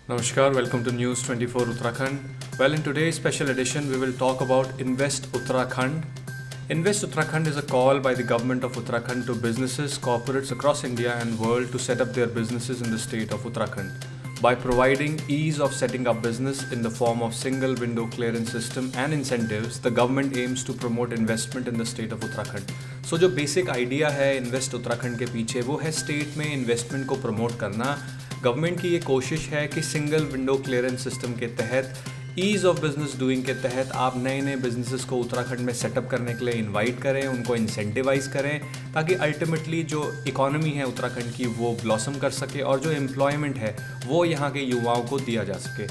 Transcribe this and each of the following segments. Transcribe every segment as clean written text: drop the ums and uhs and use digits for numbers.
Namaskar, welcome to News 24 Uttarakhand. Well, in today's special edition, we will talk about Invest Uttarakhand. Invest Uttarakhand is a call by the government of Uttarakhand to businesses, corporates across India and world to set up their businesses in the state of Uttarakhand. By providing ease of setting up business in the form of single window clearance system and incentives, the government aims to promote investment in the state of Uttarakhand. So जो basic idea है Invest Uttarakhand के पीछे वो है state में investment को promote करना। Government की ये कोशिश है कि सिंगल विंडो क्लियरेंस सिस्टम के तहत ईज़ ऑफ बिजनेस डूइंग के तहत आप नए नए बिजनेसेस को उत्तराखंड में सेटअप करने के लिए इनवाइट करें, उनको इंसेंटिवाइज करें, ताकि अल्टीमेटली जो इकोनॉमी है उत्तराखंड की वो ब्लॉसम कर सके और जो एम्प्लॉयमेंट है वो यहाँ के युवाओं को दिया जा सके।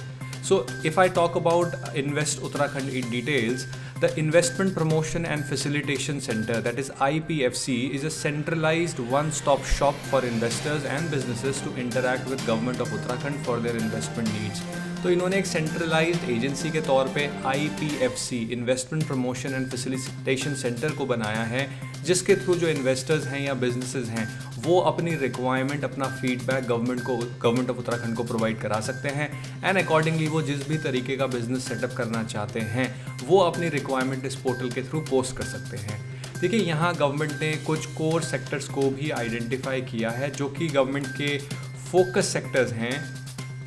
So if I talk about invest Uttarakhand in details, the Investment Promotion and Facilitation Center, that is IPFC, is a centralized one-stop shop for investors and businesses to interact with Government of Uttarakhand for their investment needs. तो इन्होंने एक centralised agency के तौर पे IPFC investment promotion and facilitation centre को बनाया है, जिसके थ्रू जो इन्वेस्टर्स हैं या बिजनेसेस हैं वो अपनी रिक्वायरमेंट, अपना फीडबैक गवर्नमेंट ऑफ उत्तराखंड को प्रोवाइड करा सकते हैं एंड अकॉर्डिंगली वो जिस भी तरीके का बिजनेस सेटअप करना चाहते हैं वो अपनी रिक्वायरमेंट इस पोर्टल के थ्रू पोस्ट कर सकते हैं। देखिए, यहाँ गवर्नमेंट ने कुछ कोर सेक्टर्स को भी आइडेंटिफाई किया है जो कि गवर्नमेंट के फोकस सेक्टर्स हैं।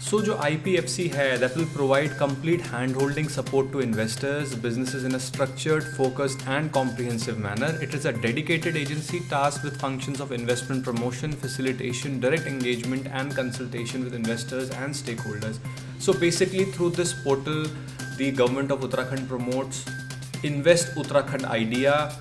सो जो IPFC है, that will provide complete hand-holding support to investors, businesses in a structured, focused and comprehensive manner. It is a dedicated agency tasked with functions of investment promotion, facilitation, direct engagement and consultation with investors and stakeholders. So basically through this portal, the government of Uttarakhand promotes Invest Uttarakhand idea,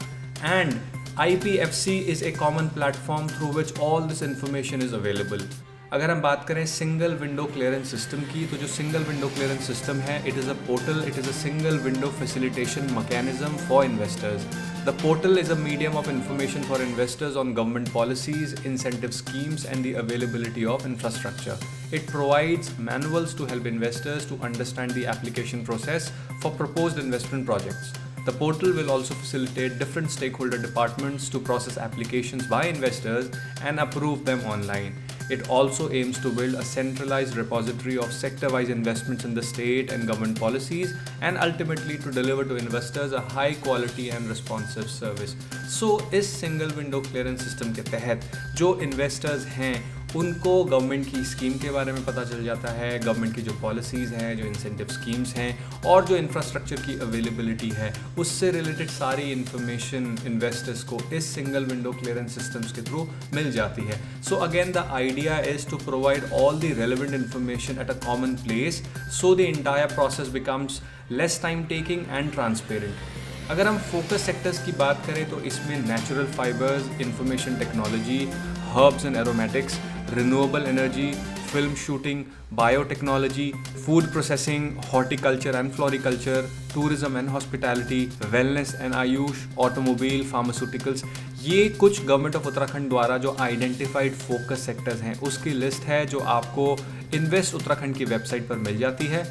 and IPFC is a common platform through which all this information is available. अगर हम बात करें single window clearance system की, तो जो single window clearance system है, it is a portal, it is a single window facilitation mechanism for investors. The portal is a medium of information for investors on government policies, incentive schemes and the availability of infrastructure. It provides manuals to help investors to understand the application process for proposed investment projects. The portal will also facilitate different stakeholder departments to process applications by investors and approve them online. It also aims to build a centralized repository of sector-wise investments in the state and government policies and ultimately to deliver to investors a high quality and responsive service. So इस single window clearance system के तहत जो investors हैं उनको government की scheme के बारे में पता चल जाता है, गवर्नमेंट की जो पॉलिसीज़ हैं, जो इंसेंटिव स्कीम्स हैं और जो इंफ्रास्ट्रक्चर की अवेलेबिलिटी है उससे रिलेटेड सारी इन्फॉर्मेशन इन्वेस्टर्स को इस सिंगल विंडो क्लियरेंस सिस्टम्स के थ्रू मिल जाती है। So again the idea is to provide all the relevant information at a common place so the entire process becomes less time taking and transparent. अगर हम focus sectors की बात करें तो इसमें natural fibres, information technology, herbs and aromatics, renewable energy, film shooting, biotechnology, food processing, horticulture and floriculture, tourism and hospitality, wellness and Ayush, automobile, pharmaceuticals, ये कुछ government of Uttarakhand द्वारा जो आइडेंटिफाइड फोकस सेक्टर्स हैं उसकी लिस्ट है जो आपको इन्वेस्ट उत्तराखंड की वेबसाइट पर मिल जाती है।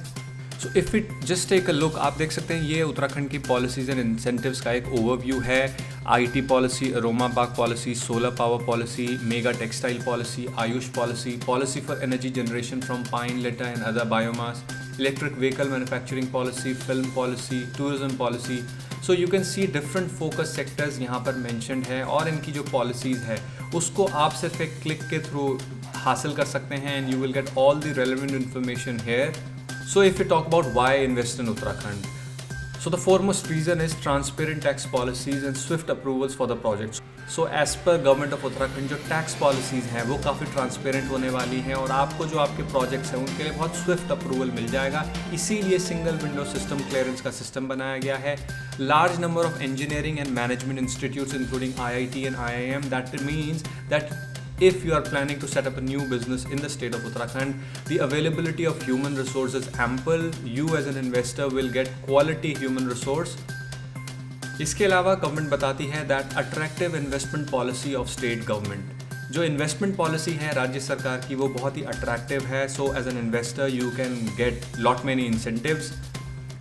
So if it just take a look, आप देख सकते हैं ये उत्तराखंड की पॉलिसीज़ एंड इंसेंटिव्स का एक ओवरव्यू है। IT policy, aroma park policy, solar power policy, mega textile policy, AYUSH policy, policy for energy generation from pine, litter and other biomass, electric vehicle manufacturing policy, film policy, tourism policy. So you can see different focus sectors यहाँ पर mentioned है और इनकी जो policies है उसको आप सिर्फ एक क्लिक के थ्रू हासिल कर सकते हैं and you will get all the relevant information here. So if we talk about why invest in Uttarakhand, so the foremost reason is transparent tax policies and swift approvals for the projects. So as per government of Uttarakhand जो tax policies हैं वो काफ़ी transparent होने वाली हैं और आपको जो आपके projects हैं उनके लिए बहुत swift approval मिल जाएगा, इसीलिए single window system clearance का system बनाया गया है। Large number of engineering and management institutes including IIT and IIM, that means that if you are planning to set up a new business in the state of Uttarakhand, the availability of human resource is ample. You as an investor will get quality human resource. इसके अलावा government बताती है that attractive investment policy of state government, जो investment policy है राज्य सरकार की वो बहुत ही अट्रैक्टिव है। So as an investor you can get lot many incentives,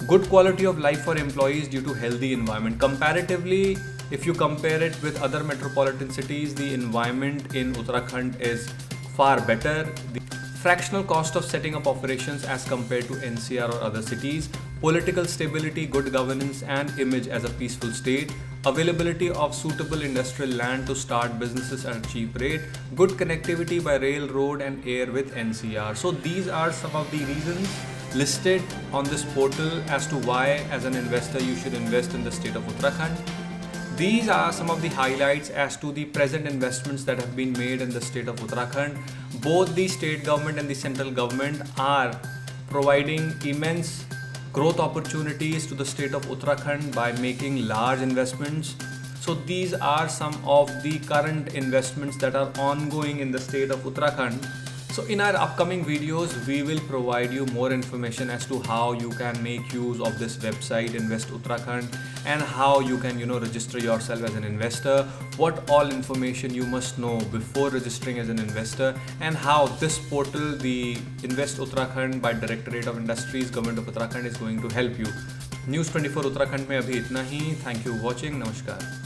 good quality of life for employees due to healthy environment. Comparatively, if you compare it with other metropolitan cities, the environment in Uttarakhand is far better. The fractional cost of setting up operations as compared to NCR or other cities, political stability, good governance and image as a peaceful state, availability of suitable industrial land to start businesses at a cheap rate, good connectivity by rail, road and air with NCR. So these are some of the reasons listed on this portal as to why as an investor you should invest in the state of Uttarakhand. These are some of the highlights as to the present investments that have been made in the state of Uttarakhand. Both the state government and the central government are providing immense growth opportunities to the state of Uttarakhand by making large investments. So these are some of the current investments that are ongoing in the state of Uttarakhand. So in our upcoming videos, we will provide you more information as to how you can make use of this website Invest Uttarakhand and how you can register yourself as an investor, what all information you must know before registering as an investor, and how this portal, the Invest Uttarakhand by Directorate of Industries, Government of Uttarakhand, is going to help you. News 24 Uttarakhand में अभी इतना ही. Thank you for watching. नमस्कार.